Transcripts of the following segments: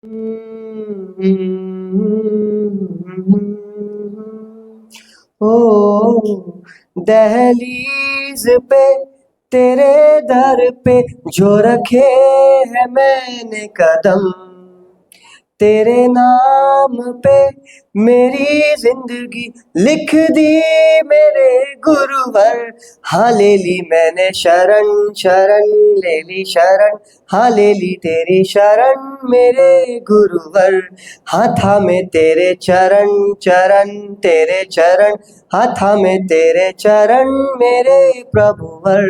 ओ दहलीज पे तेरे दर पे जो रखे है मैंने कदम, तेरे नाम पे मेरी जिंदगी लिख दी मेरे गुरुवर। हाँ ले ली मैंने शरण, शरण ले ली शरण, हाँ ले ली तेरी शरण मेरे गुरुवर। हाँ थामे तेरे चरण, चरण तेरे चरण, हाँ थामे तेरे चरण मेरे प्रभुवर।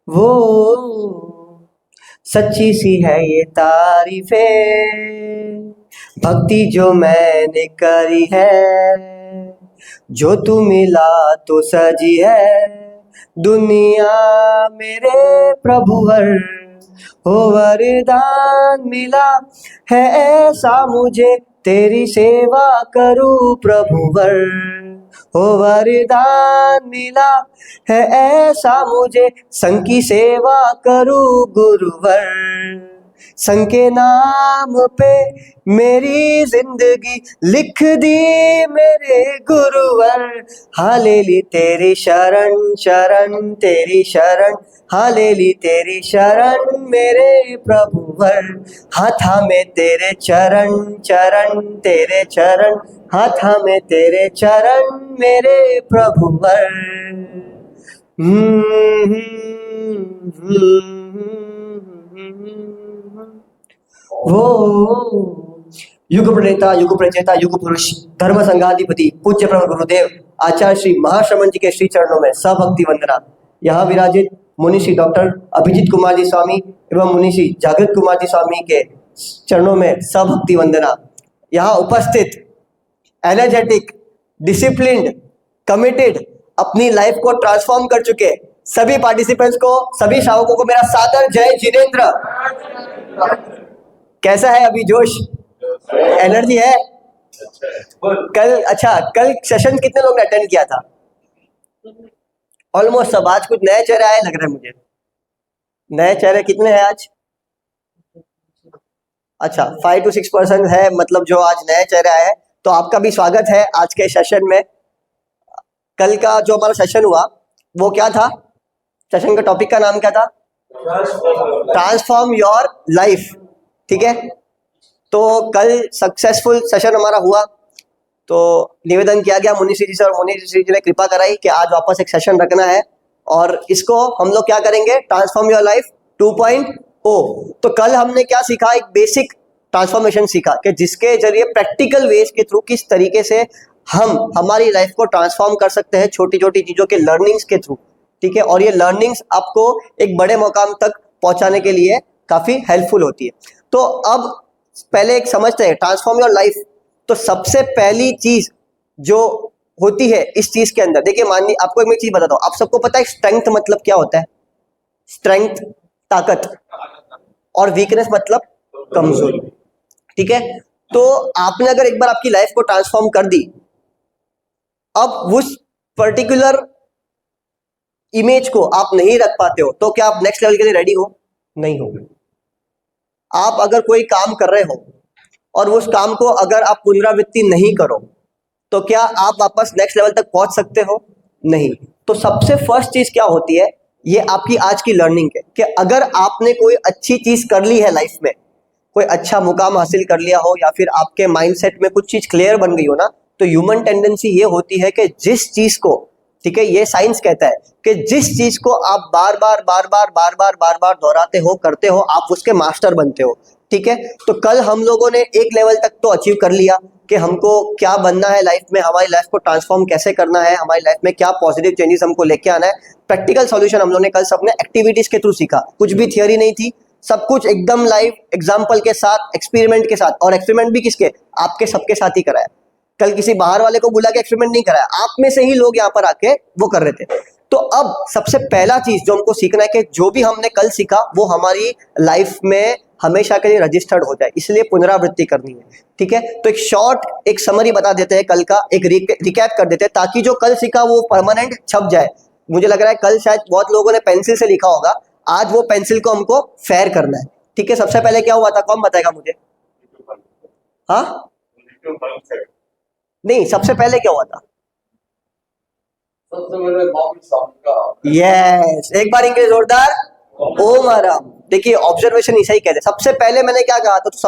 वो सच्ची सी है ये तारीफें, भक्ति जो मैंने करी है, जो तू मिला तो सजी है दुनिया मेरे प्रभुवर। हो वरदान मिला है ऐसा मुझे, तेरी सेवा करूं प्रभुवर। हो वरदान मिला है ऐसा मुझे, संग की सेवा करूं गुरुवर। संग के नाम पे मेरी जिंदगी लिख दी मेरे गुरुवर। हाँ ले ली तेरी शरण, शरण तेरी शरण, हाँ ले ली तेरी शरण मेरे प्रभुवर। हाँ थामे तेरे चरण, चरण तेरे चरण, हाँ थामे तेरे चरण मेरे प्रभुवर। वो युग प्रणेता, युग प्रचेता, युग पुरुष, धर्म संघाधिपति पूज्य प्रभु गुरुदेव आचार्य श्री महाश्रमण जी के श्री चरणों में सभक्ति वंदना। यहाँ विराजित मुनि श्री डॉक्टर अभिजीत कुमार जी स्वामी एवं मुनि श्री जागृत कुमार जी स्वामी के चरणों में सभक्ति वंदना। यहाँ उपस्थित एनर्जेटिक, डिसिप्लिन्ड, कमिटेड, अपनी लाइफ को ट्रांसफॉर्म कर चुके सभी पार्टिसिपेंट्स को, सभी श्रावकों को मेरा सादर जय जिनेंद्र। कैसा है अभी जोश, एनर्जी है? कल सेशन कितने लोग ने अटेंड किया था? ऑलमोस्ट सब। आज कुछ नए चेहरे आए लग रहे हैं मुझे। नए चेहरे कितने हैं आज? अच्छा 5 to 6% है, मतलब जो आज नए चेहरे आए हैं। तो आपका भी स्वागत है आज के सेशन में। कल का जो हमारा सेशन हुआ वो क्या था? सेशन का टॉपिक का नाम क्या था? Transform your life. ठीक है, तो कल सक्सेसफुल सेशन हमारा हुआ। तो निवेदन किया गया मुनि श्री जी से, और मुनि श्री जी ने कृपा कराई कि आज वापस एक सेशन रखना है और इसको हम लोग क्या करेंगे? Transform your life 2.0। तो कल हमने क्या सीखा? एक बेसिक ट्रांसफॉर्मेशन सीखा कि जिसके जरिए प्रैक्टिकल वेज के थ्रू किस तरीके से हम हमारी लाइफ को ट्रांसफॉर्म कर सकते हैं छोटी छोटी चीजों के लर्निंग्स के थ्रू। ठीक है, और ये लर्निंग्स आपको एक बड़े मुकाम तक पहुंचाने के लिए काफी हेल्पफुल होती है। तो अब पहले एक समझते हैं ट्रांसफॉर्म योर लाइफ। तो सबसे पहली चीज जो होती है इस चीज के अंदर, देखिए मानिए आपको एक मैं चीज बताता हूँ। आप सबको पता है स्ट्रेंथ मतलब क्या होता है? स्ट्रेंथ ताकत, और वीकनेस मतलब कमजोरी। ठीक है, तो आपने अगर एक बार आपकी लाइफ को ट्रांसफॉर्म कर दी, अब उस पर्टिकुलर इमेज को आप नहीं रख पाते हो, तो क्या आप नेक्स्ट लेवल के लिए रेडी हो? नहीं हो। आप अगर कोई काम कर रहे हो और उस काम को अगर आप पुनरावृत्ति नहीं करो, तो क्या आप वापस नेक्स्ट लेवल तक पहुंच सकते हो? नहीं। तो सबसे फर्स्ट चीज क्या होती है, ये आपकी आज की लर्निंग है कि अगर आपने कोई अच्छी चीज कर ली है लाइफ में, कोई अच्छा मुकाम हासिल कर लिया हो, या फिर आपके माइंडसेट में कुछ चीज क्लियर बन गई हो ना, तो ह्यूमन टेंडेंसी ये होती है कि जिस चीज को, ठीक है, ये साइंस कहता है कि जिस चीज को आप बार बार दोहराते हो, करते हो, आप उसके मास्टर बनते हो। ठीक है, तो कल हम लोगों ने एक लेवल तक तो अचीव कर लिया कि हमको क्या बनना है लाइफ में, हमारी लाइफ को ट्रांसफॉर्म कैसे करना है, हमारी लाइफ में क्या पॉजिटिव चेंजेस हमको लेके आना है। प्रैक्टिकल सॉल्यूशन हम लोगों ने कल सबने एक्टिविटीज के थ्रू सीखा, कुछ भी थियोरी नहीं थी, सब कुछ एकदम लाइव एग्जाम्पल के साथ, एक्सपेरिमेंट के साथ। और एक्सपेरिमेंट भी किसके? आपके सबके साथ ही कराया। कल किसी बाहर वाले को बुला के एक्सपेरिमेंट नहीं कराया, आप में से ही लोग यहाँ पर आके वो कर रहे थे। तो अब सबसे पहला चीज जो हमको सीखना है कि जो भी हमने कल सीखा वो हमारी लाइफ में हमेशा के लिए रजिस्टर्ड हो जाए, इसलिए पुनरावृत्ति करनी है। ठीक है, तो एक शॉर्ट एक समरी बता देते हैं कल का, एक रिकैप कर देते हैं ताकि जो कल सीखा वो परमानेंट छप जाए। मुझे लग रहा है कल शायद बहुत लोगों ने पेंसिल से लिखा होगा, आज वो पेंसिल को हमको फेयर करना है। ठीक है, सबसे पहले क्या हुआ था, कौन बताएगा मुझे? हाँ, नहीं, सबसे पहले क्या हुआ था? यस, एक बार इनके जोरदार ओम आराम। देखिए, ऑब्जर्वेशन ऐसा ही कहते हैं। सबसे पहले मैंने क्या कहा था? तो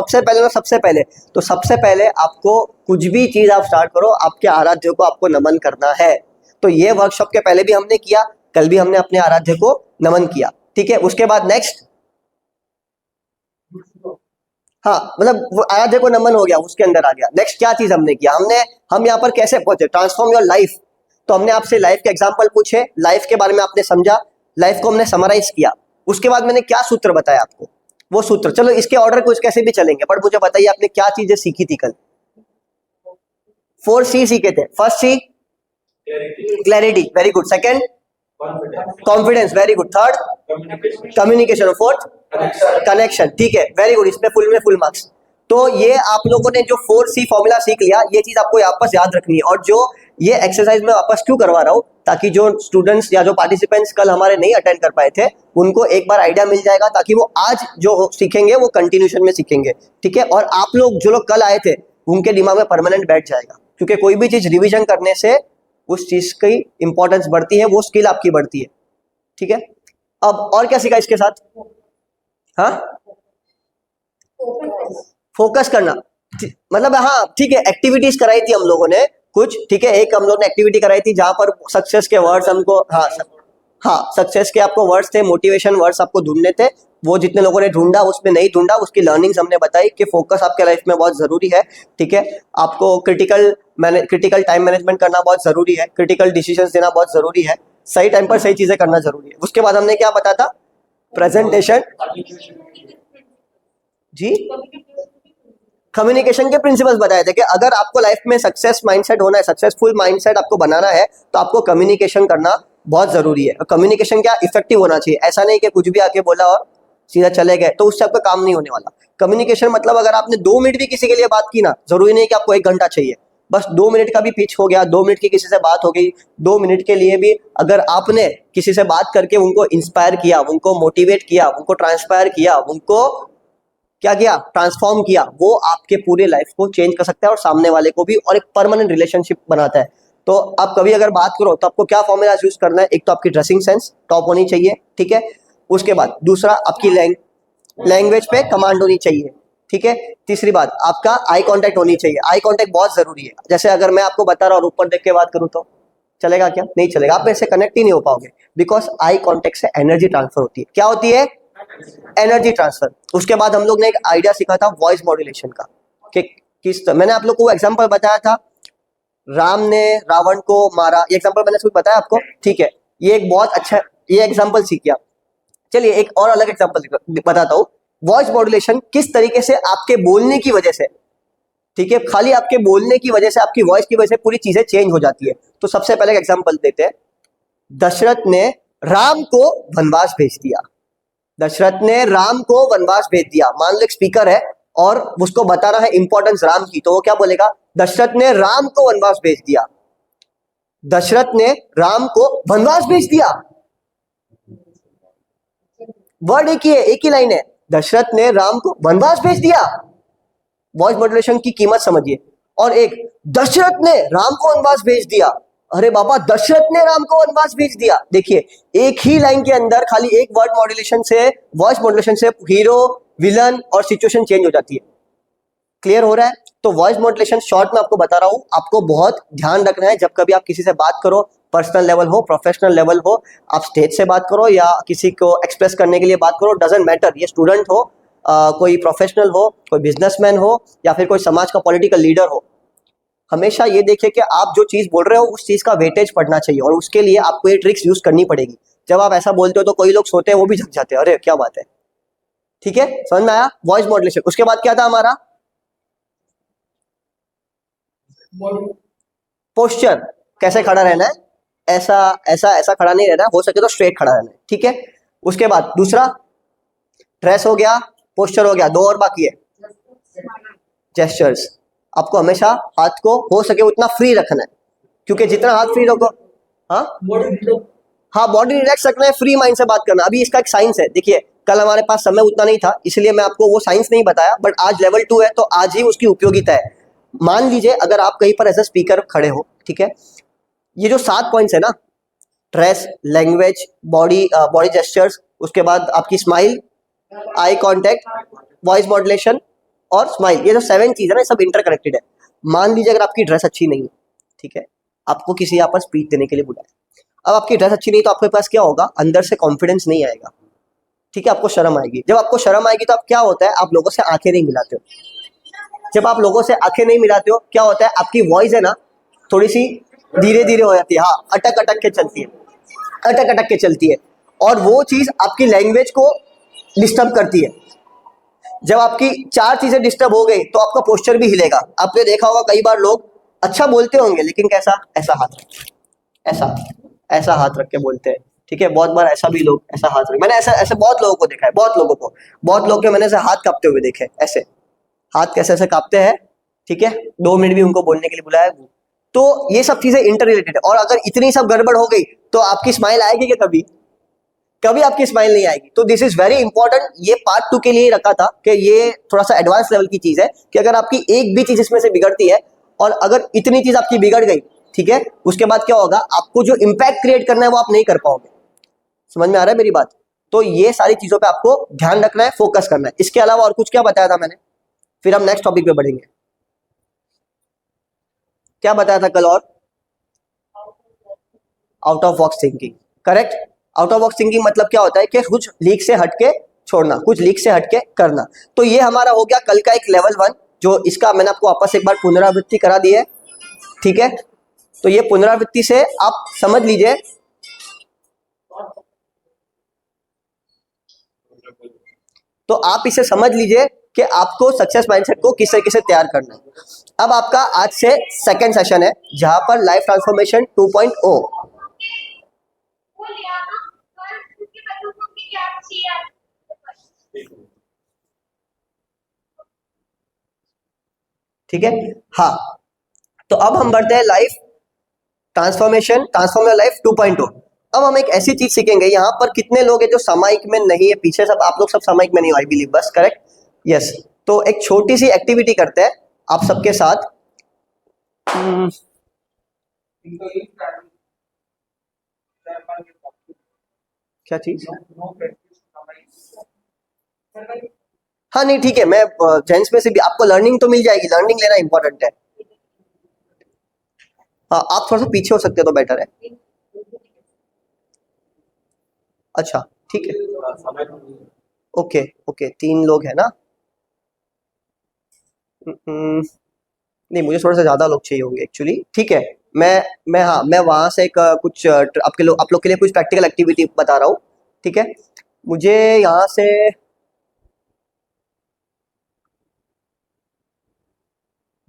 सबसे पहले आपको कुछ भी चीज आप स्टार्ट करो, आपके आराध्य को आपको नमन करना है। तो ये वर्कशॉप के पहले भी हमने किया, कल भी हमने अपने आराध्य को नमन किया। ठीक है, उसके बाद नेक्स्ट, हाँ, मतलब वो आराध्य को नमन हो गया, उसके अंदर आ गया। नेक्स्ट क्या चीज हमने किया? हम यहाँ पर कैसे पहुंचे? Transform your life. तो हमने आपसे लाइफ के एग्जाम्पल पूछे, लाइफ के बारे में आपने समझा, लाइफ को हमने समराइज किया। उसके बाद मैंने क्या सूत्र बताया आपको, वो सूत्र, चलो इसके ऑर्डर कुछ कैसे भी चलेंगे, बट मुझे बताइए आपने क्या चीजें सीखी थी कल? 4C सीखे थे। First C clarity, very good. Second confidence, very good. Third communication. Fourth connection, ठीक है, वेरी गुड। इसमें फुल मार्क्स। तो ये आप लोगों ने जो 4C फॉर्मूला सीख लिया, ये चीज आपको वापस याद रखनी है। और जो ये एक्सरसाइज मैं वापस क्यों करवा रहा हूँ, ताकि जो स्टूडेंट्स या जो पार्टिसिपेंट्स कल हमारे नहीं अटेंड कर पाए थे, उनको एक बार आइडिया मिल जाएगा, ताकि वो आज जो सीखेंगे वो कंटिन्यूशन में सीखेंगे। ठीक है, और आप लोग जो लोग कल आए थे, उनके दिमाग में परमानेंट बैठ जाएगा, क्योंकि कोई भी चीज रिविजन करने से उस चीज की इंपॉर्टेंस बढ़ती है, वो स्किल आपकी बढ़ती है। ठीक है, अब और क्या सीखा इसके साथ? हाँ, फोकस करना, मतलब हाँ, ठीक है, एक्टिविटीज कराई थी हम लोगों ने कुछ। ठीक है, एक हम लोग ने एक्टिविटी कराई थी जहां पर सक्सेस के वर्ड्स हमको, हाँ, सक्सेस के आपको वर्ड्स थे, मोटिवेशन वर्ड्स आपको ढूंढने थे। वो जितने लोगों ने ढूंढा, उसमें नहीं ढूंढा, उसकी लर्निंग्स हमने बताई कि फोकस आपके लाइफ में बहुत जरूरी है। ठीक है, आपको क्रिटिकल टाइम मैनेजमेंट करना बहुत जरूरी है, क्रिटिकल डिसीजंस देना बहुत जरूरी है, सही टाइम पर सही चीजें करना जरूरी है। उसके बाद हमने क्या बताया था? प्रेजेंटेशन, जी, कम्युनिकेशन के प्रिंसिपल्स बताए थे कि अगर आपको लाइफ में सक्सेस माइंडसेट होना है, सक्सेसफुल माइंडसेट आपको बनाना है, तो आपको कम्युनिकेशन करना बहुत जरूरी है। कम्युनिकेशन क्या, इफेक्टिव होना चाहिए। ऐसा नहीं कि कुछ भी आके बोला और सीधा चले गए, तो उससे आपका काम नहीं होने वाला। कम्युनिकेशन मतलब अगर आपने 2 मिनट भी किसी के लिए बात की ना, जरूरी नहीं कि आपको 1 घंटा चाहिए, बस 2 मिनट का भी पिच हो गया, 2 मिनट की किसी से बात हो गई, 2 मिनट के लिए भी अगर आपने किसी से बात करके उनको इंस्पायर किया, उनको मोटिवेट किया, उनको ट्रांसपायर किया, उनको क्या किया, ट्रांसफॉर्म किया, वो आपके पूरे लाइफ को चेंज कर सकता है और सामने वाले को भी, और एक परमानेंट रिलेशनशिप बनाता है। तो आप कभी अगर बात करो तो आपको क्या फॉर्मूला यूज करना है? एक तो आपकी ड्रेसिंग सेंस टॉप होनी चाहिए, ठीक है। उसके बाद दूसरा, आपकी लैंग्वेज पे कमांड होनी चाहिए, ठीक है। तीसरी बात, आपका आई कांटेक्ट होनी चाहिए। आई कांटेक्ट बहुत जरूरी है। जैसे अगर मैं आपको बता रहा हूँ ऊपर देख के बात करूँ तो चलेगा क्या? नहीं चलेगा, आप ऐसे कनेक्ट ही नहीं हो पाओगे, बिकॉज आई कांटेक्ट से एनर्जी ट्रांसफर होती है। क्या होती है? Energy transfer. उसके बाद हम लोग ने एक आइडिया सीखा था वॉइस मॉड्यूलेशन का, कि मैंने आप लोग को एग्जांपल बताया था, राम ने रावण को मारा, ये एग्जांपल मैंने कुछ बताया आपको, ठीक है। ये एक बहुत अच्छा, ये एग्जांपल सीख गया। चलिए एक और अलग एग्जांपल बताता हूँ। वॉइस मॉड्यूलेशन किस तरीके से आपके बोलने की वजह से, ठीक है, खाली आपके बोलने की वजह से, आपकी वॉइस की वजह से पूरी चीजें चेंज हो जाती है। तो सबसे पहले एग्जांपल देते हैं। दशरथ ने राम को वनवास भेज दिया। दशरथ ने राम को वनवास भेज दिया। मान लो एक स्पीकर है और उसको बताना है इंपॉर्टेंस राम की, तो वो क्या बोलेगा? दशरथ ने राम को वनवास भेज दिया। दशरथ ने राम को वनवास भेज दिया। वर्ड एक ही है, एक ही लाइन है, दशरथ ने राम को वनवास भेज दिया। वॉइस मॉड्यूलेशन की कीमत समझिए। और एक, दशरथ ने राम को वनवास भेज दिया। अरे बाबा, दशरथ ने राम को वनवास भेज दिया। देखिए, एक ही लाइन के अंदर खाली एक वर्ड मॉड्यूलेशन से, वॉइस मॉड्यूलेशन से हीरो, विलन और सिचुएशन चेंज हो जाती है। क्लियर हो रहा है? तो वॉइस मॉड्यूलेशन शॉर्ट में आपको बता रहा हूं, आपको बहुत ध्यान रखना है। जब कभी आप किसी से बात करो, पर्सनल लेवल हो, प्रोफेशनल लेवल हो, आप स्टेज से बात करो या किसी को एक्सप्रेस करने के लिए बात करो, डजेंट मैटर, ये स्टूडेंट हो, कोई प्रोफेशनल हो, कोई बिजनेसमैन हो, या फिर कोई समाज का पॉलिटिकल लीडर हो, हमेशा ये देखिए कि आप जो चीज बोल रहे हो उस चीज का वेटेज पड़ना चाहिए, और उसके लिए आपको ये ट्रिक्स यूज करनी पड़ेगी। जब आप ऐसा बोलते हो तो कोई लोग सोते हैं, वो भी झक जाते हैं, अरे क्या बात है। ठीक है, समझ में आया? Voice modulation. उसके बाद क्या था हमारा? पोस्चर, कैसे खड़ा रहना है, ऐसा ऐसा ऐसा खड़ा नहीं रहना है, हो सके तो स्ट्रेट खड़ा रहना है, ठीक है। उसके बाद दूसरा, ड्रेस हो गया, पोस्चर हो गया, दो और बाकी है, जेस्चर्स। आपको हमेशा हाथ को हो सके उतना फ्री रखना है, क्योंकि जितना हाथ फ्री रखो, हाँ, हाँ, बॉडी रिलैक्स रखना है, फ्री माइंड से बात करना। अभी इसका एक साइंस है, देखिए कल हमारे पास समय उतना नहीं था इसलिए मैं आपको वो साइंस नहीं बताया, बट आज लेवल 2 है तो आज ही उसकी उपयोगिता है। मान लीजिए अगर आप कहीं पर एज ए स्पीकर खड़े हो, ठीक है, ये जो 7 पॉइंट्स है ना, dress, language, body body gestures, उसके बाद आपकी smile, eye contact, voice modulation और स्माइल, ये जो 7 चीज है ना, सब इंटरकनेक्टेड है। मान लीजिए अगर आपकी ड्रेस अच्छी नहीं है, ठीक है, आपको किसी यहाँ पर स्पीच देने के लिए बुलाया, अब आपकी ड्रेस अच्छी नहीं तो आपके पास क्या होगा, अंदर से कॉन्फिडेंस नहीं आएगा, ठीक है, आपको शर्म आएगी। जब आपको शर्म आएगी तो आप क्या होता है, आप लोगों से आंखें नहीं मिलाते हो। जब आप लोगों से आंखें नहीं मिलाते हो क्या होता है, आपकी वॉइस है ना थोड़ी सी धीरे धीरे हो जाती है, हाँ, अटक अटक के चलती है, अटक अटक के चलती है, और वो चीज आपकी लैंग्वेज को डिस्टर्ब करती है। जब आपकी 4 चीजें डिस्टर्ब हो गई तो आपका पोस्चर भी हिलेगा। आपने देखा होगा कई बार लोग अच्छा बोलते होंगे लेकिन कैसा, ऐसा हाथ रख के, ऐसा ऐसा हाथ रख के बोलते हैं, ठीक है, बहुत बार ऐसा भी लोग ऐसा हाथ रख, मैंने ऐसा ऐसे बहुत लोगों को देखा है, बहुत लोगों को, बहुत लोग के मैंने ऐसे हाथ कांपते हुए देखे, ऐसे हाथ कैसे ऐसे कांपते हैं, ठीक है, 2 मिनट भी उनको बोलने के लिए बुलाया। तो ये सब चीजें इंटर रिलेटेड है, और अगर इतनी सब गड़बड़ हो गई तो आपकी स्माइल आएगी क्या, कभी कभी आपकी स्माइल नहीं आएगी। तो दिस इज वेरी इंपॉर्टेंट, ये पार्ट 2 के लिए ही रखा था कि ये थोड़ा सा एडवांस लेवल की चीज है कि अगर आपकी एक भी चीज इसमें से बिगड़ती है, और अगर इतनी चीज आपकी बिगड़ गई, ठीक है, उसके बाद क्या होगा, आपको जो इंपैक्ट क्रिएट करना है वो आप नहीं कर पाओगे। समझ में आ रहा है मेरी बात? तो ये सारी चीजों पे आपको ध्यान रखना है, फोकस करना है। इसके अलावा और कुछ क्या बताया था मैंने, फिर हम नेक्स्ट टॉपिक पे बढ़ेंगे। क्या बताया था कल? और out of box thinking, correct. Out of box thinking मतलब क्या होता है कि कुछ लीक से हटके छोड़ना, कुछ लीक से हटके करना। तो ये हमारा हो गया कल का एक लेवल 1, जो इसका मैंने आपको वापस एक बार पुनरावृत्ति करा दी है, ठीक है। तो ये पुनरावृत्ति से आप समझ लीजिए, तो आप इसे समझ लीजिए कि आपको सक्सेस माइंडसेट को किस तरीके से तैयार करना है। अब आपका आज से सेकंड सेशन है जहां पर लाइफ ट्रांसफॉर्मेशन 2.0, ठीक है। हाँ, तो अब हम बढ़ते हैं life transformation, transform your life 2.0। अब हम एक ऐसी चीज सीखेंगे, यहाँ पर कितने लोग हैं जो सामायिक में नहीं है, पीछे सब आप लोग सब सामायिक में नहीं हो, आई बिलीव, बस करेक्ट, यस। तो एक छोटी सी एक्टिविटी करते हैं आप सबके साथ। क्या चीज? हाँ नहीं ठीक है, मैं जेंट्स में से भी आपको लर्निंग तो मिल जाएगी, लर्निंग लेना इंपॉर्टेंट है। हाँ, आप थोड़ा सा पीछे हो सकते हो तो बेटर है। अच्छा ठीक है, ओके ओके, 3 लोग हैं ना। नहीं, मुझे थोड़ा सा ज्यादा लोग चाहिए होंगे एक्चुअली, ठीक है। मैं हाँ, मैं वहां से एक कुछ आपके लोग, आप लोग के लिए कुछ प्रैक्टिकल एक्टिविटी बता रहा हूँ, ठीक है। मुझे यहाँ से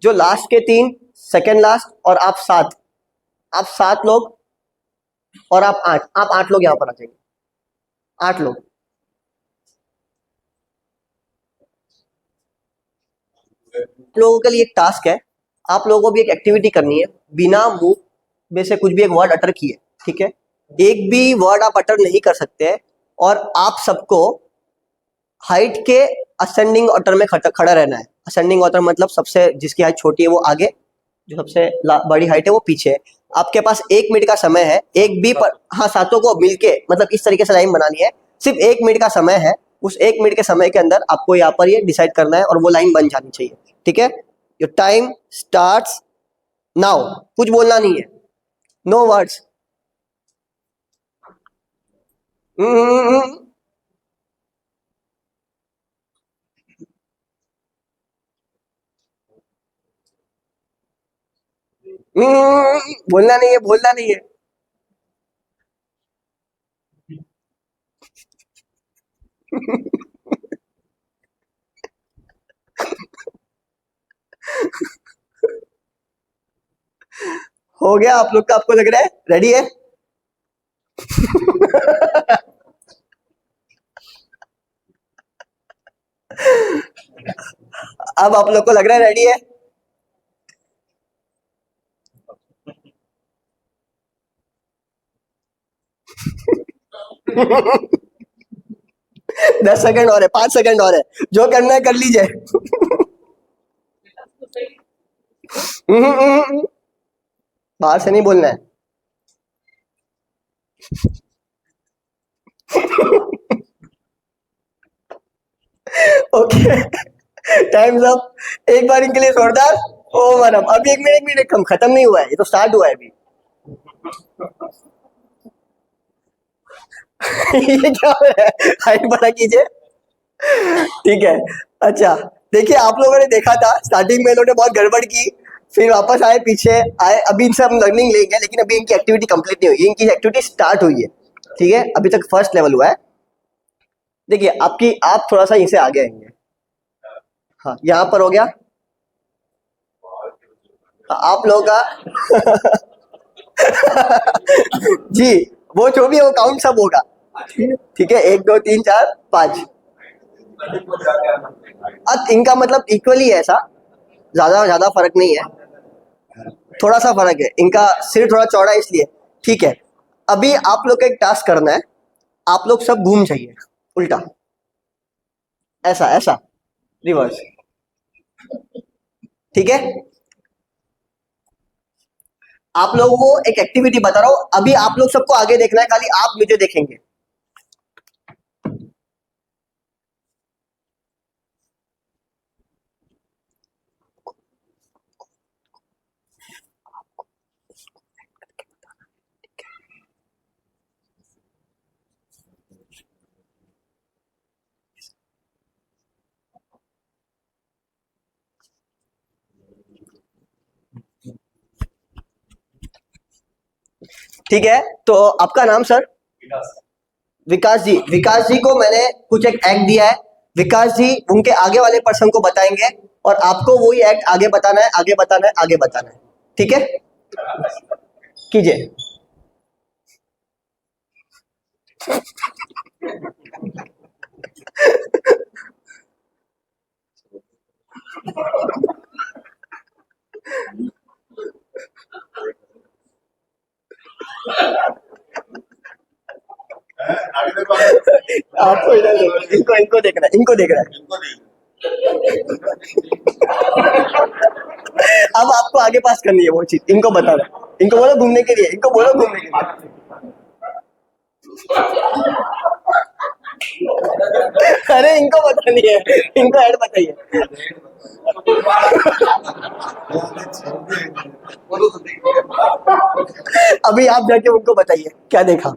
जो लास्ट के 3, सेकंड लास्ट और आप 7 लोग, और आप 8 लोग यहाँ पर आ जाएंगे, 8 लोग। आप लोगों के लिए एक टास्क है, आप लोगों को भी एक एक्टिविटी करनी है, बिना मुंह में से कुछ भी एक वर्ड अटर किए, ठीक है, एक भी वर्ड आप अटर नहीं कर सकते हैं, और आप सबको हाइट के असेंडिंग ऑर्डर में खड़ा रहना है। असेंडिंग ऑर्डर मतलब सबसे जिसकी हाइट छोटी है वो आगे, जो सबसे बड़ी हाइट है वो पीछे। आपके पास 1 मिनट का समय है, एक भी पर, हाँ, सातों को मिलके मतलब इस तरीके से लाइन बनानी है, सिर्फ 1 मिनट का समय है। उस 1 मिनट के समय के अंदर आपको यहाँ पर ये डिसाइड करना है और वो लाइन बन जानी चाहिए, ठीक है। Your time starts now. कुछ बोलना नहीं है, नो वर्ड्स। बोलना नहीं है, बोलना नहीं है। हो गया आप लोग का? आपको लग रहा है रेडी है? अब आप लोग को लग रहा है रेडी है? 10 सेकंड और है, 5 सेकंड और है, जो करना है कर लीजिए। बाहर से नहीं बोलना है। Okay, times up. एक बार इनके लिए जोरदार ओ मैडम। अभी एक मिनट कम, खत्म नहीं हुआ है, ये तो स्टार्ट हुआ है अभी। ये क्या हो रहा है, हाइट बड़ा कीजिए। ठीक है, अच्छा देखिए, आप लोगों ने देखा था स्टार्टिंग में इन्होंने बहुत गड़बड़ की, फिर वापस आए, पीछे आए। अभी इनसे हम लर्निंग लेंगे, लेकिन अभी इनकी एक्टिविटी कंप्लीट नहीं हुई, इनकी एक्टिविटी स्टार्ट हुई है। ठीक है, अभी तक फर्स्ट लेवल हुआ है। देखिए आपकी, आप थोड़ा सा इसे आगे आएंगे। हाँ, यहाँ पर हो गया। हाँ, आप लोगों का जी, वो जो भी है वो काउंट सब होगा। ठीक है, 1 2 3 4 5। अब इनका मतलब इक्वली है, ऐसा ज्यादा ज्यादा फर्क नहीं है, थोड़ा सा फर्क है, इनका सिर थोड़ा चौड़ा है इसलिए। ठीक है, अभी आप लोग को एक टास्क करना है, आप लोग सब घूम जाइए उल्टा, ऐसा ऐसा, रिवर्स। ठीक है, आप लोगों को एक एक्टिविटी बता रहा हूं, अभी आप लोग सबको आगे देखना है, खाली आप मुझे देखेंगे। ठीक है, तो आपका नाम सर? विकास जी। विकास जी को मैंने कुछ एक एक्ट दिया है, विकास जी उनके आगे वाले पर्सन को बताएंगे, और आपको वही एक्ट आगे बताना है, आगे बताना है, आगे बताना है। ठीक है, कीजिए। आपको इधर देखना, इनको इनको देखना है, इनको देख रहा है। अब आपको आगे पास करनी है वो चीज, इनको बताना है, इनको बोलो घूमने के लिए, इनको बोलो घूमने के लिए। अरे इनको बतानी है, इनको ऐड बताइए। अभी आप जाके उनको बताइए क्या देखा।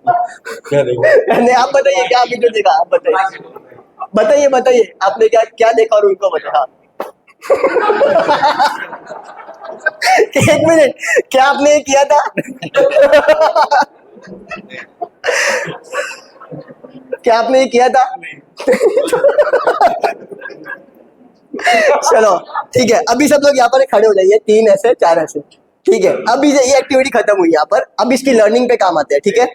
क्या देखा? नहीं, आप बताइए क्या वीडियो देखा, आप बताइए, बताइए बताइए आपने क्या क्या देखा और उनको बताया। 1 मिनट, क्या आपने ये किया था? क्या आपने ये किया था? चलो ठीक है, अभी सब लोग यहाँ पर खड़े हो जाइए, 3 ऐसे 4 ऐसे। ठीक है, अभी ये एक्टिविटी खत्म हुई यहाँ पर, अब इसकी लर्निंग पे काम आते हैं। ठीक है,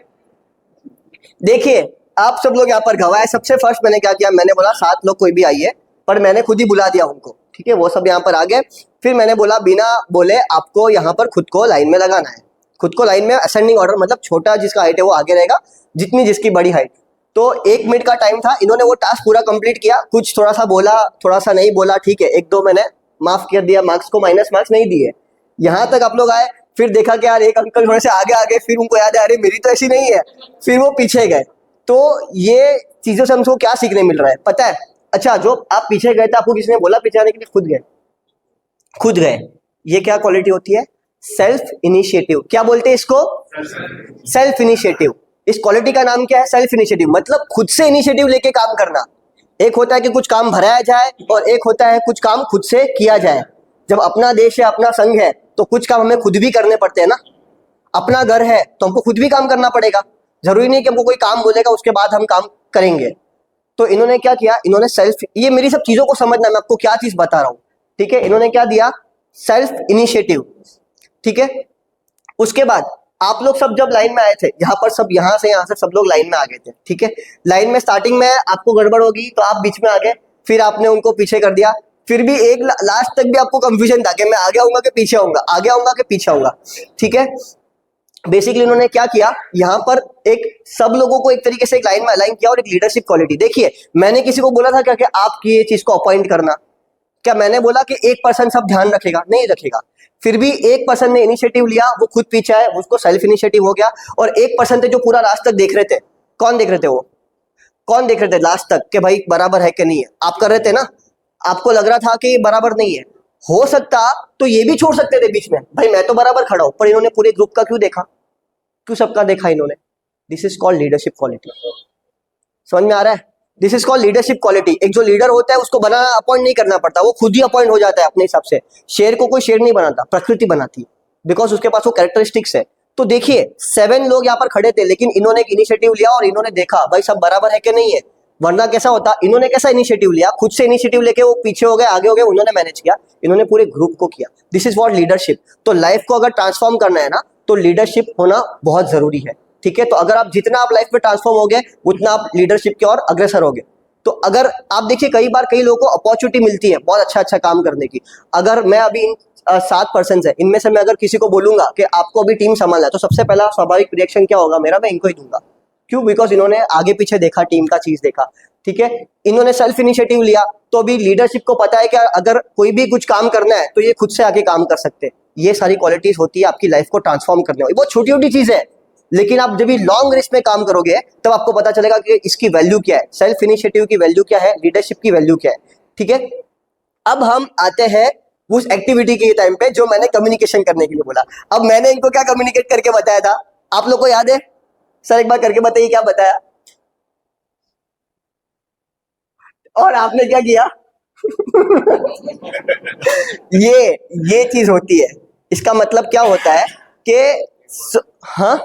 देखिए आप सब लोग यहाँ पर गवाए। सबसे फर्स्ट मैंने क्या किया, मैंने बोला 7 लोग कोई भी आइए, पर मैंने खुद ही बुला दिया उनको। ठीक है, वो सब यहाँ पर आ गए। फिर मैंने बोला बिना बोले आपको यहाँ पर खुद को लाइन में लगाना है, खुद को लाइन में असेंडिंग ऑर्डर, मतलब छोटा जिसका हाइट है वो आगे रहेगा, जितनी जिसकी बड़ी हाइट। तो 1 मिनट का टाइम था, इन्होंने वो टास्क पूरा कंप्लीट किया, कुछ थोड़ा सा बोला, थोड़ा सा नहीं बोला। ठीक है, 1 2 मैंने माफ कर दिया, मार्क्स को माइनस मार्क्स नहीं दिए। यहाँ तक आप लोग आए, फिर देखा कि यार एक अंकल थोड़े से आगे आगे, फिर उनको याद है अरे मेरी तो ऐसी नहीं है, फिर वो पीछे गए। तो ये चीजों से हमको क्या सीखने मिल रहा है पता है? अच्छा, जो आप पीछे गए थे, आपको किसने बोला पीछे आने के लिए? खुद गए, खुद गए। ये क्या क्वालिटी होती है? Self initiative. क्या बोलते हैं इसको? Self initiative. इस क्वालिटी का नाम क्या है? सेल्फ इनिशिएटिव, मतलब खुद से इनिशिएटिव लेके काम करना। एक होता है कि कुछ काम भराया जाए, और एक होता है कुछ काम खुद से किया जाए। जब अपना देश है, अपना संघ है, तो कुछ काम हमें खुद भी करने पड़ते हैं ना। अपना घर है तो हमको खुद भी काम करना पड़ेगा, जरूरी नहीं कि हमको कोई काम बोलेगा उसके बाद हम काम करेंगे। तो इन्होंने क्या किया, इन्होंने सेल्फ, ये मेरी सब चीजों को समझना, मैं आपको क्या चीज बता रहा हूं। ठीक है, इन्होंने क्या दिया? Self initiative. ठीक है, उसके बाद आप लोग सब जब लाइन में आए थे, यहाँ पर सब यहाँ से सब लोग लाइन में आ गए थे। ठीक है, लाइन में स्टार्टिंग में आपको गड़बड़ होगी तो आप बीच में आ गए, फिर आपने उनको पीछे कर दिया, फिर भी एक लास्ट तक भी आपको कंफ्यूजन था कि मैं आगे आऊंगा कि पीछे आऊंगा, आगे आऊंगा कि पीछे आऊंगा। ठीक है, बेसिकली उन्होंने क्या किया, यहाँ पर एक सब लोगों को एक तरीके से एक लाइन में अलाइन किया और एक लीडरशिप क्वालिटी। देखिए मैंने किसी को बोला था क्या कि आप ये चीज को अपॉइंट करना, क्या मैंने बोला कि 1% सब ध्यान रखेगा? नहीं रखेगा। फिर भी 1% ने इनिशिएटिव लिया, वो खुद पीछे आए, उसको सेल्फ इनिशिएटिव हो गया। और 1% थे जो पूरा लास्ट तक देख रहे थे। कौन देख रहे थे? वो कौन देख रहे थे लास्ट तक कि भाई बराबर है कि नहीं है? आप कर रहे थे ना, आपको लग रहा था कि बराबर नहीं है। हो सकता तो ये भी छोड़ सकते थे बीच में, भाई मैं तो बराबर खड़ा हूं, पर इन्होंने पूरे ग्रुप का क्यों देखा? क्यों सबका देखा इन्होंने? This is called leadership quality. समझ में आ रहा है? This is called leadership quality. एक जो लीडर होता है उसको बनाना, अपॉइंट नहीं करना पड़ता, वो खुद ही अपॉइंट हो जाता है अपने हिसाब से। शेर को कोई शेर नहीं बनाता, प्रकृति बनाती है, बिकॉज उसके पास वो कैरेक्टरिस्टिक्स है। तो देखिए 7 लोग यहाँ पर खड़े थे, लेकिन इन्होंने एक इनिशिएटिव लिया और इन्होंने देखा भाई सब बराबर है कि नहीं है। वरना कैसा होता, इन्होंने कैसा इनिशिएटिव लिया, खुद से इनिशिएटिव लेके वो पीछे हो गए, आगे हो गए, उन्होंने मैनेज किया, इन्होंने पूरे ग्रुप को किया। This is what leadership. तो लाइफ को अगर ट्रांसफॉर्म करना है ना, तो लीडरशिप होना बहुत जरूरी है। ठीक है, तो अगर आप जितना आप लाइफ में ट्रांसफॉर्म हो गए, उतना आप लीडरशिप की ओर अग्रसर हो गए। तो अगर आप देखिए कई बार कई लोगों को अपॉर्चुनिटी मिलती है बहुत अच्छा अच्छा काम करने की। अगर मैं अभी इन 7% है, इनमें से मैं अगर किसी को बोलूंगा कि आपको अभी टीम संभालना है, तो सबसे पहला स्वाभाविक रिएक्शन क्या होगा मेरा? मैं इनको ही दूंगा। क्यों? बिकॉज इन्होंने आगे पीछे देखा, टीम का चीज देखा। ठीक है, इन्होंने सेल्फ इनिशिएटिव लिया। तो अभी लीडरशिप को पता है कि अगर कोई भी कुछ काम करना है तो ये खुद से आके काम कर सकते हैं। ये सारी क्वालिटीज होती है आपकी लाइफ को ट्रांसफॉर्म करने वाली। बहुत छोटी छोटी चीज है, लेकिन आप जब भी लॉन्ग रेस में काम करोगे तब आपको पता चलेगा कि इसकी वैल्यू क्या है, सेल्फ इनिशिएटिव की वैल्यू क्या है, लीडरशिप की वैल्यू क्या है। ठीक है, अब हम आते हैं उस एक्टिविटी के टाइम पे जो मैंने कम्युनिकेशन करने के लिए बोला। अब मैंने इनको क्या कम्युनिकेट करके बताया था, आप लोग को याद है? सर एक बार करके बताइए क्या बताया, और आपने क्या किया? ये चीज होती है। इसका मतलब क्या होता है कि हाँ,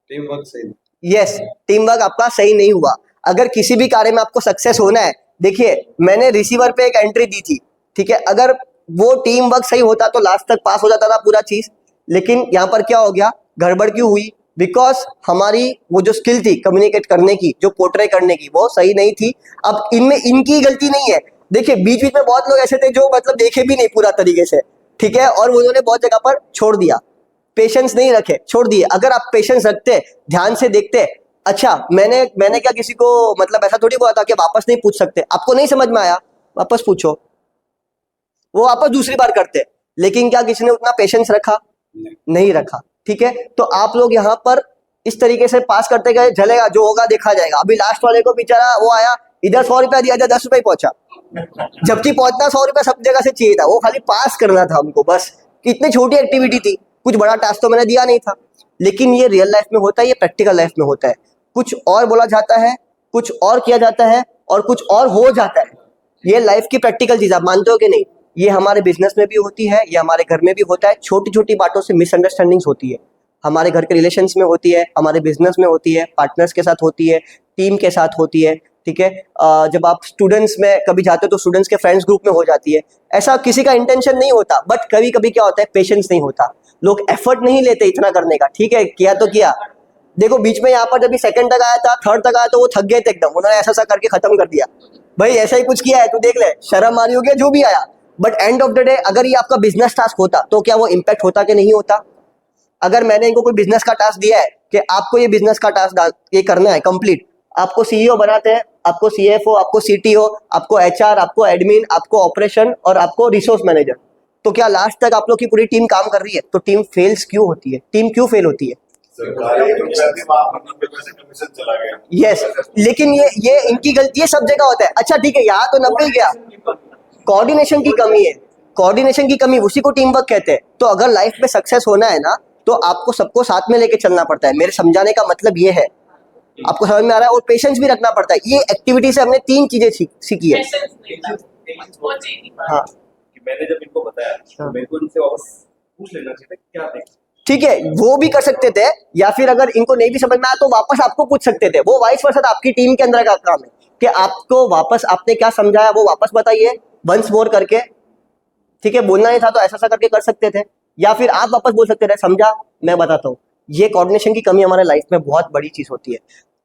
टीम वर्क सही। यस, टीम वर्क आपका सही नहीं हुआ। अगर किसी भी कार्य में आपको सक्सेस होना है, देखिए मैंने रिसीवर पे एक एंट्री दी थी। ठीक है, अगर वो टीम वर्क सही होता तो लास्ट तक पास हो जाता था पूरा चीज। लेकिन यहाँ पर क्या हो गया, गड़बड़ क्यों हुई? बिकॉज हमारी वो जो स्किल थी कम्युनिकेट करने की, जो पोर्ट्रे करने की, वो सही नहीं थी। अब इनमें इनकी गलती नहीं है। देखिए बीच बीच में बहुत लोग ऐसे थे जो मतलब देखे भी नहीं पूरा तरीके से। ठीक है, और उन्होंने बहुत जगह पर छोड़ दिया, पेशेंस नहीं रखे, छोड़ दिए। अगर आप पेशेंस रखते, ध्यान से देखते, अच्छा मैंने क्या किसी को मतलब ऐसा थोड़ी बोला था कि वापस नहीं पूछ सकते, आपको नहीं समझ में आया वापस पूछो, वो वापस दूसरी बार करते। लेकिन क्या किसी ने उतना पेशेंस रखा? नहीं रखा। ठीक है, तो आप लोग यहाँ पर इस तरीके से पास करते गए, चलेगा जो होगा देखा जाएगा। अभी लास्ट वाले को बेचारा वो आया, इधर 100 रुपया दिया, इधर 10 रुपये पहुंचा, जबकि पहुंचना 100 रुपया सब जगह से चाहिए था, वो खाली पास करना था हमको बस। इतनी छोटी एक्टिविटी थी, कुछ बड़ा टास्क तो मैंने दिया नहीं था। लेकिन ये रियल लाइफ में होता है, ये प्रैक्टिकल लाइफ में होता है। कुछ और बोला जाता है, कुछ और किया जाता है, और कुछ और हो जाता है। ये लाइफ की प्रैक्टिकल चीज, आप मानते हो कि नहीं? ये हमारे बिजनेस में भी होती है, ये हमारे घर में भी होता है। छोटी छोटी बातों से मिसअंडरस्टैंडिंग्स होती है, हमारे घर के रिलेशंस में होती है, हमारे बिजनेस में होती है, पार्टनर्स के साथ होती है, टीम के साथ होती है। ठीक है, जब आप स्टूडेंट्स में कभी जाते हो तो स्टूडेंट्स के फ्रेंड्स ग्रुप में हो जाती है। ऐसा किसी का इंटेंशन नहीं होता, बट कभी कभी क्या होता है, पेशेंस नहीं होता, लोग एफर्ट नहीं लेते इतना करने का। ठीक है, किया तो किया। देखो बीच में यहाँ पर जब भी सेकंड तक आया था, थर्ड तक आया तो वो थक गए थे एकदम, उन्होंने ऐसा करके खत्म कर दिया। भाई ऐसा ही कुछ किया है, तू देख ले, शर्म आ रही होगी जो भी आया। But end of the day अगर ये आपका बिजनेस टास्क होता तो क्या वो इम्पैक्ट होता कि नहीं होता? अगर मैंने इनको कोई बिजनेस का टास्क दिया है कि आपको ये बिजनेस का टास्क ये करना है कंप्लीट, आपको सीईओ बनाते हैं, आपको सीएफओ, आपको सीटीओ, आपको एचआर, आपको एडमिन, आपको ऑपरेशन और आपको रिसोर्स मैनेजर, तो क्या लास्ट तक आप लोग की पूरी टीम काम कर रही है? तो टीम फेल्स क्यों होती है? टीम क्यों फेल होती है? यस, लेकिन ये इनकी गलती है, सब जगह होता है। अच्छा ठीक है, यहाँ तो 90 गया, कोऑर्डिनेशन की कमी है। कोऑर्डिनेशन की कमी उसी को टीम वर्क कहते हैं। तो अगर लाइफ में सक्सेस होना है ना, तो आपको सबको साथ में लेके चलना पड़ता है। मेरे समझाने का मतलब ये है, आपको समझ में आ रहा है? और पेशेंस भी रखना पड़ता है। ये एक्टिविटी से हमने 3 चीजें सीखी है। हाँ, मैंने जब इनको बताया तो मेरे को इनसे वापस पूछ लेना चाहिए क्या देख। ठीक है, वो भी कर सकते थे, या फिर अगर इनको नहीं भी समझ में आया तो वापस आपको पूछ सकते थे। वो वाइस वर्सा आपकी टीम के अंदर का काम है कि आपको वापस आपने क्या समझाया वो वापस बताइए, वंस मोर करके। ठीक है, बोलना नहीं था तो ऐसा करके कर सकते थे, या फिर आप वापस बोल सकते थे, समझा मैं बताता हूँ। ये कोऑर्डिनेशन की कमी हमारे लाइफ में बहुत बड़ी चीज होती है।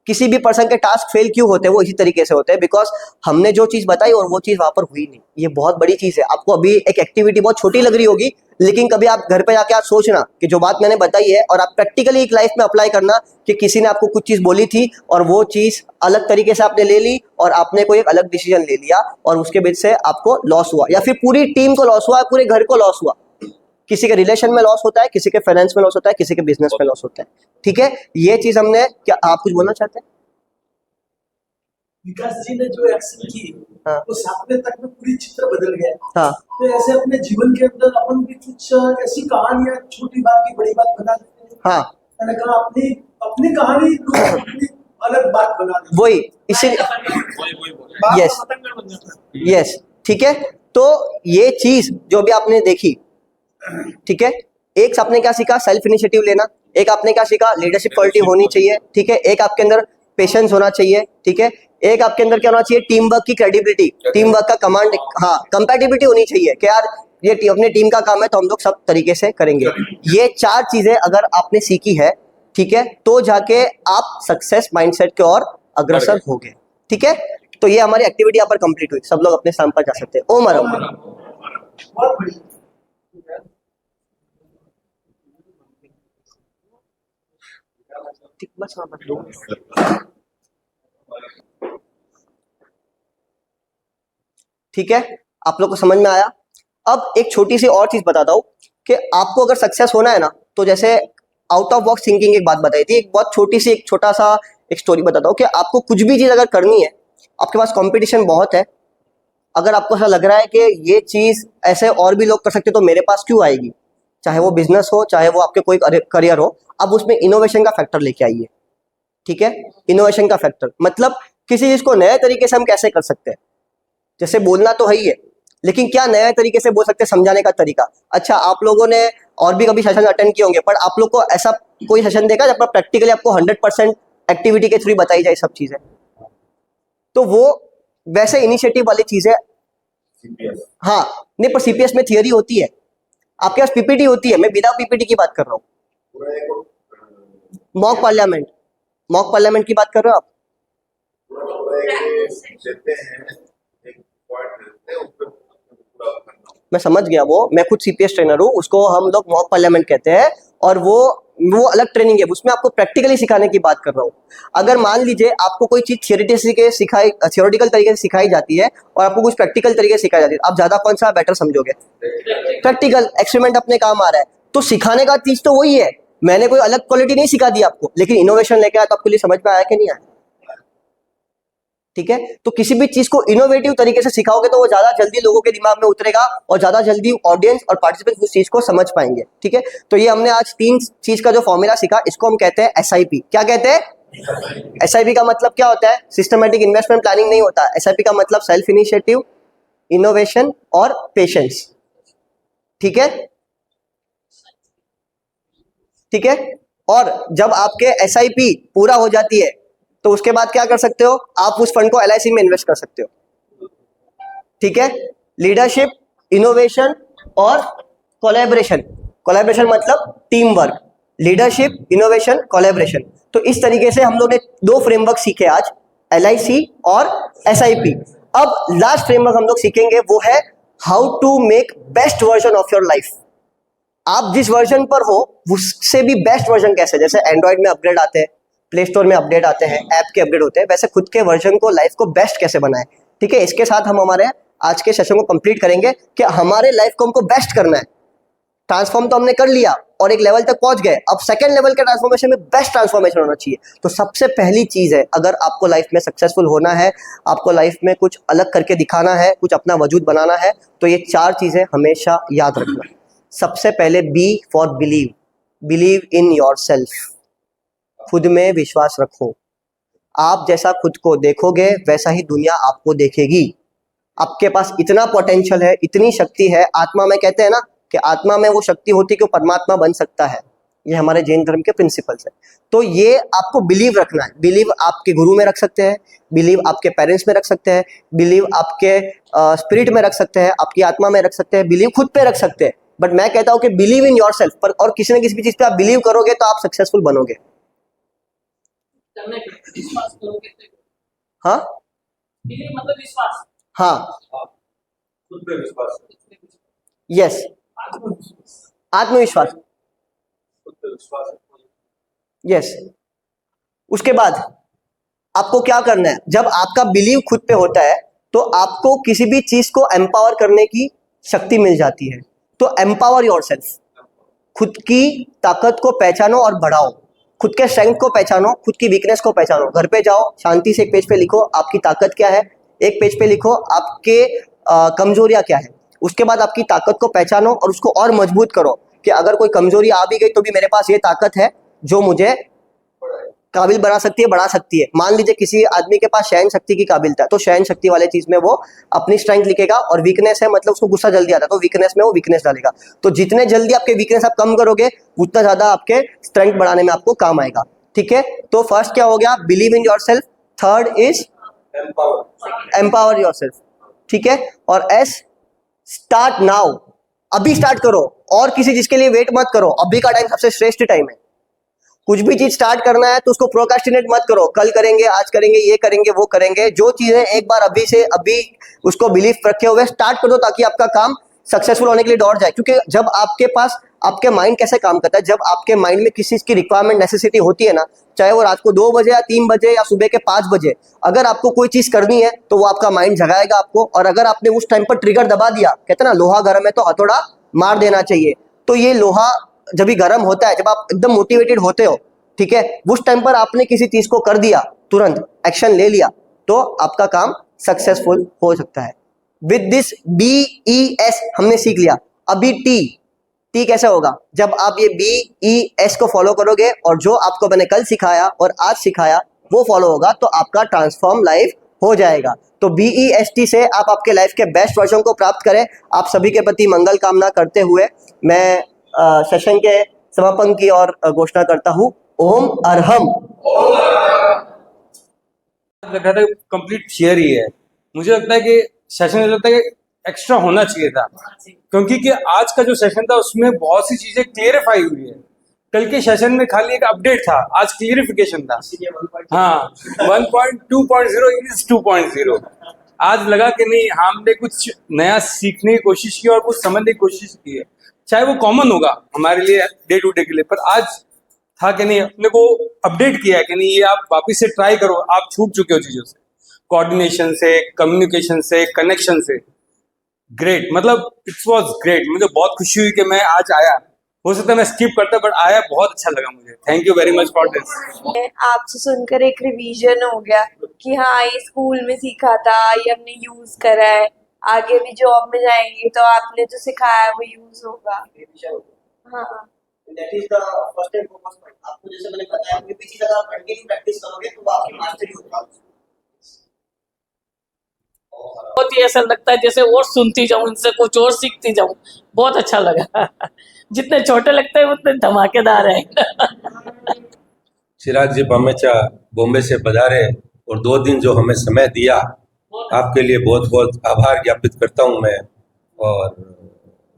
किसी भी पर्सन के टास्क फेल क्यों होते हैं, वो इसी तरीके से होते हैं बिकॉज हमने जो चीज बताई और वो चीज वहां पर हुई नहीं। ये बहुत बड़ी चीज है। आपको अभी एक एक्टिविटी बहुत छोटी लग रही होगी, लेकिन कभी आप घर पे जाके आप सोचना कि जो बात मैंने बताई है और आप प्रैक्टिकली एक लाइफ में अप्लाई करना कि किसी ने आपको कुछ चीज बोली थी और वो चीज अलग तरीके से आपने ले ली और आपने कोई एक अलग डिसीजन ले लिया और उसके बीच से आपको लॉस हुआ, या फिर पूरी टीम को लॉस हुआ, पूरे घर को लॉस हुआ। किसी के रिलेशन में लॉस होता है, किसी के फाइनेंस में लॉस होता है, किसी के बिजनेस में लॉस होता है। ठीक है, ये चीज हमने, क्या आप कुछ बोलना चाहते हैं? विकास जी ने जो एक्शन की, हाँ। वो 7वें तक में पूरी चित्र बदल गया। हाँ। तो ऐसे अपने जीवन के अंदर अपन भी कुछ ऐसी कहानियां, छोटी बात की बड़ी बात बना देते हैं। हाँ, मैंने कहा अपनी अपनी कहानी लोग अपनी अलग बात बना देते हैं। वही इसीलिए बात Yes. का पतंगड़ बन जाता है। यस, ठीक है। तो ये चीज जो भी आपने देखी, ठीक है, एक आपने क्या सीखा, सेल्फ इनिशिएटिव लेना। एक आपने क्या सीखा, लीडरशिप क्वालिटी होनी चाहिए। ठीक है, एक आपके अंदर पेशेंस होना चाहिए। ठीक है, एक आपके अंदर क्या होना चाहिए, टीम वर्क की क्रेडिबिलिटी, टीम वर्क का कमांड, हाँ, कंपैटिबिलिटी होनी चाहिए कि यार ये अपने टीम का काम है तो हम लोग सब तरीके से करेंगे। ये 4 चीजें अगर आपने सीखी है, ठीक है, तो जाके आप सक्सेस माइंडसेट की ओर अग्रसर होगे। ठीक है, तो ये हमारी एक्टिविटी यहाँ पर कंप्लीट हुई। सब लोग अपने स्थान पर जा सकते हैं। ओम अरम। बहुत बढ़िया। बस वहाँ पर दो। ठीक है, आप लोग को समझ में आया। अब एक छोटी सी और चीज बताता हूँ कि आपको अगर सक्सेस होना है ना, तो जैसे आउट ऑफ बॉक्स थिंकिंग एक बात बताई थी, एक बहुत छोटी सी, एक छोटा सा एक स्टोरी बताता हूँ कि आपको कुछ भी चीज अगर करनी है, आपके पास कंपटीशन बहुत है, अगर आपको ऐसा लग रहा है कि ये चीज ऐसे और भी लोग कर सकते तो मेरे पास क्यों आएगी, चाहे वो बिजनेस हो, चाहे वो आपके कोई करियर हो, अब उसमें इनोवेशन का फैक्टर लेके आइए। ठीक है, इनोवेशन का फैक्टर मतलब किसी चीज को नए तरीके से हम कैसे कर सकते हैं। जैसे बोलना तो है ही है, लेकिन क्या नए तरीके से बोल सकते हैं, समझाने का तरीका। अच्छा, आप लोगों ने और भी कभी सेशन अटेंड किए होंगे, पर आप लोग को ऐसा कोई सेशन देखा जब प्रैक्टिकली आपको 100% एक्टिविटी के थ्रू बताई जाए सब चीजें, तो वो वैसे इनिशिएटिव वाली चीजें। हाँ, नहीं, पर सीपीएस में थियरी होती है, आपके पास पीपीटी होती है, मैं बिना पीपीटी की बात कर रहा हूँ। मॉक पार्लियामेंट की बात कर रहे हो आप? मैं समझ गया, वो मैं खुद सीपीएस ट्रेनर हूँ, उसको हम लोग मॉक पार्लियामेंट कहते हैं, और वो अलग ट्रेनिंग है, उसमें आपको प्रैक्टिकली सिखाने की बात कर रहा हूँ। अगर मान लीजिए आपको कोई चीज थियोरेटिकल तरीके से सिखाई जाती है और आपको कुछ प्रैक्टिकल तरीके से सिखाई जाती है, आप ज्यादा कौन सा बेटर समझोगे? प्रैक्टिकल। एक्सपेरिमेंट अपने काम आ रहा है, तो सिखाने का चीज तो वही है। मैंने कोई अलग क्वालिटी नहीं सिखा दी आपको, लेकिन इनोवेशन लेके आया तो आपके लिए समझ में आया कि नहीं आया? ठीक है, तो किसी भी चीज को इनोवेटिव तरीके से सिखाओगे तो वो ज्यादा जल्दी लोगों के दिमाग में उतरेगा और ज्यादा जल्दी ऑडियंस और पार्टिसिपेंट्स उस चीज को समझ पाएंगे। ठीक है, तो ये हमने आज 3 चीज का जो फॉर्मूला सीखा, इसको हम कहते हैं एसआईपी। क्या कहते हैं? एसआईपी का मतलब क्या होता है? सिस्टमैटिक इन्वेस्टमेंट प्लानिंग नहीं होता। एसआईपी का मतलब सेल्फ इनिशिएटिव, इनोवेशन और पेशेंस। ठीक है, ठीक है। और जब आपके एसआईपी पूरा हो जाती है तो उसके बाद क्या कर सकते हो, आप उस फंड को एलआईसी में इन्वेस्ट कर सकते हो। ठीक है, लीडरशिप, इनोवेशन और कोलैबोरेशन। कोलैबोरेशन मतलब team work, leadership, innovation, collaboration. तो इस तरीके से हम लोग ने 2 फ्रेमवर्क सीखे आज, एलआईसी और एसआईपी। अब लास्ट फ्रेमवर्क हम लोग सीखेंगे, वो है how to make best version of your life. आप जिस वर्जन पर हो उससे भी बेस्ट वर्जन कैसे, जैसे एंड्रॉइड में अपग्रेड आते हैं, प्ले स्टोर में अपडेट आते हैं, ऐप के अपडेट होते हैं, वैसे खुद के वर्जन को, लाइफ को बेस्ट कैसे बनाए। ठीक है, इसके साथ हम हमारे आज के सेशन को कंप्लीट करेंगे कि हमारे लाइफ को हमको बेस्ट करना है। ट्रांसफॉर्म तो हमने कर लिया और एक लेवल तक पहुंच गए, अब सेकंड लेवल के ट्रांसफॉर्मेशन में बेस्ट ट्रांसफॉर्मेशन होना चाहिए। तो सबसे पहली चीज है, अगर आपको लाइफ में सक्सेसफुल होना है, आपको लाइफ में कुछ अलग करके दिखाना है, कुछ अपना वजूद बनाना है, तो ये 4 चीजें हमेशा याद रखना। सबसे पहले b for believe, believe in yourself. खुद में विश्वास रखो। आप जैसा खुद को देखोगे वैसा ही दुनिया आपको देखेगी। आपके पास इतना पोटेंशियल है, इतनी शक्ति है, आत्मा में कहते हैं ना कि आत्मा में वो शक्ति होती है कि वो परमात्मा बन सकता है। ये हमारे जैन धर्म के प्रिंसिपल्स है। तो ये आपको बिलीव रखना है। बिलीव आपके गुरु में रख सकते हैं, बिलीव आपके पेरेंट्स में रख सकते हैं, बिलीव आपके स्पिरिट में रख सकते हैं, आपकी आत्मा में रख सकते हैं, बिलीव खुद पे रख सकते हैं। बट मैं कहता हूं कि बिलीव इन योर सेल्फ पर, और किसी न किसी भी चीज पे आप बिलीव करोगे तो आप सक्सेसफुल बनोगे। करने के लिए विश्वास करो कैसे हाँ बिलीव मतलब विश्वास हाँ खुद पे विश्वास यस आत्मविश्वास आत्मविश्वास खुद पे विश्वास यस उसके बाद आपको क्या करना है, जब आपका बिलीव खुद पे होता है तो आपको किसी भी चीज को एम्पावर करने की शक्ति मिल जाती है। तो एम्पावर योरसेल्फ, खुद की ताकत को पहचानो और बढ़ाओ, खुद के स्ट्रेंथ को पहचानो, खुद की वीकनेस को पहचानो। घर पे जाओ, शांति से एक पेज पे लिखो आपकी ताकत क्या है, एक पेज पे लिखो आपके कमजोरियां क्या है। उसके बाद आपकी ताकत को पहचानो और उसको और मजबूत करो कि अगर कोई कमजोरी आ भी गई तो भी मेरे पास ये ताकत है जो मुझे काबिल बना सकती है, बढ़ा सकती है। मान लीजिए किसी आदमी के पास सहन शक्ति की काबिलियत है तो सहन शक्ति वाले चीज में वो अपनी स्ट्रेंथ लिखेगा, और वीकनेस है मतलब उसको गुस्सा जल्दी आता है तो वीकनेस में वो वीकनेस डालेगा। तो जितने जल्दी आपके वीकनेस आप कम करोगे उतना ज्यादा आपके स्ट्रेंथ बढ़ाने में आपको काम आएगा। ठीक है, तो फर्स्ट क्या हो गया, believe in yourself. Third is empower yourself. ठीक है, और एस स्टार्ट नाउ, अभी स्टार्ट करो और किसी चीज के लिए वेट मत करो। अभी का टाइम सबसे श्रेष्ठ टाइम है। कुछ भी चीज स्टार्ट करना है तो उसको प्रोक्रास्टिनेट मत करो, कल करेंगे, आज करेंगे, ये करेंगे, वो करेंगे। जो चीजें एक बार अभी से अभी उसको बिलीव रखे हुए स्टार्ट कर दो ताकि आपका काम सक्सेसफुल होने के लिए दौड़ जाए। क्योंकि जब आपके पास, आपके माइंड कैसे काम करता है, जब आपके माइंड में किसी चीज की रिक्वायरमेंट नेसेसिटी होती है ना, चाहे वो रात को 2 बजे या 3 बजे या सुबह के 5 बजे, अगर आपको कोई चीज करनी है तो वो आपका माइंड जगाएगा आपको। और अगर आपने उस टाइम पर ट्रिगर दबा दिया, कहते ना लोहा गर्म है तो हथौड़ा मार देना चाहिए, तो ये लोहा जब भी गर्म होता है, जब आप एकदम मोटिवेटेड होते हो, ठीक है, उस टाइम पर आपने किसी चीज को कर दिया, तुरंत एक्शन ले लिया, तो आपका काम सक्सेसफुल हो सकता है। विद दिस BES हमने सीख लिया। अभी टी कैसे होगा, जब आप ये BES को फॉलो करोगे और जो आपको मैंने कल सिखाया और आज सिखाया वो फॉलो होगा तो आपका ट्रांसफॉर्म लाइफ हो जाएगा। तो BEST से आप आपके लाइफ के बेस्ट वर्जन को प्राप्त करें। आप सभी के प्रति मंगल कामना करते हुए मैं सेशन के समापन की ओर घोषणा करता हूँ। ओम अरहम। लगा था कंप्लीट शेयर ही है। मुझे लगता है कि सेशन लगता है कि एक्स्ट्रा होना चाहिए था, क्योंकि कि आज का जो सेशन था उसमें बहुत सी चीजें क्लियरिफाई हुई है। कल के सेशन में खाली एक अपडेट था, आज क्लियरिफिकेशन था। हाँ, 1.2.0 इज 2.0। आज लगा कि नहीं, हमने कुछ नया सीखने की कोशिश की और कुछ समझने की कोशिश की है। चाहे वो कॉमन होगा हमारे लिए डे टू डे के लिए, पर आज था कि नहीं, अपने को अपडेट किया है कि नहीं, ये आप वापिस से ट्राई करो। आप छूट चुके हो चीजों से, कोऑर्डिनेशन से, कम्युनिकेशन से, कनेक्शन से। ग्रेट, मतलब इट्स वाज ग्रेट। मुझे बहुत खुशी हुई कि मैं आज आया। हो सकता है मैं स्किप करता, बट आया, बहुत अच्छा लगा मुझे। Thank you very much for this. आपसे सुनकर एक रिवीजन हो गया कि हाँ ये स्कूल में सीखा था, ये हमने यूज करा है, आगे भी जॉब में जाएंगे तो आपने जो सिखाया है वो यूज होगा। हाँ, That is the first and foremost point। आपको जैसे मैंने बताया, कोई भी चीज अगर आप कंटिन्यू प्रैक्टिस करोगे तो वो आपकी मास्टरी होगी। बहुत ही ऐसा लगता है जैसे और सुनती जाऊं, इनसे कुछ और सीखती जाऊं। बहुत अच्छा लगा। जितने छोटे लगते हैं उतने धमाकेदार है। चिराग जी बामेचा बॉम्बे से पधारे और 2 दिन जो हमें समय दिया, आपके लिए बहुत बहुत आभार ज्ञापित करता हूं मैं। और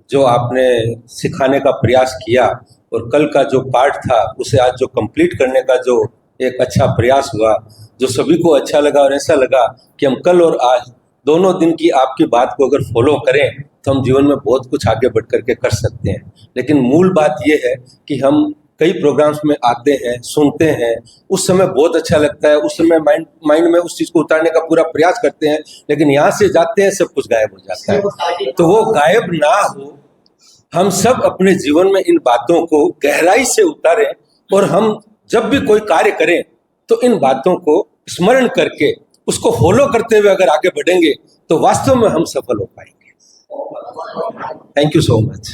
जो आपने सिखाने का प्रयास किया और कल का जो पार्ट था उसे आज जो कंप्लीट करने का जो एक अच्छा प्रयास हुआ, जो सभी को अच्छा लगा, और ऐसा लगा कि हम कल और आज दोनों दिन की आपकी बात को अगर फॉलो करें तो हम जीवन में बहुत कुछ आगे बढ़ करके कर सकते हैं। लेकिन मूल बात यह है कि हम कई प्रोग्राम्स में आते हैं, सुनते हैं, उस समय बहुत अच्छा लगता है, उस समय माइंड में उस चीज़ को उतारने का पूरा प्रयास करते हैं, लेकिन यहाँ से जाते हैं सब कुछ गायब हो जाता है। तो वो गायब ना हो, हम सब अपने जीवन में इन बातों को गहराई से उतारें, और हम जब भी कोई कार्य करें तो इन बातों को स्मरण करके उसको फॉलो करते हुए अगर आगे बढ़ेंगे तो वास्तव में हम सफल हो पाएंगे। Thank you so much.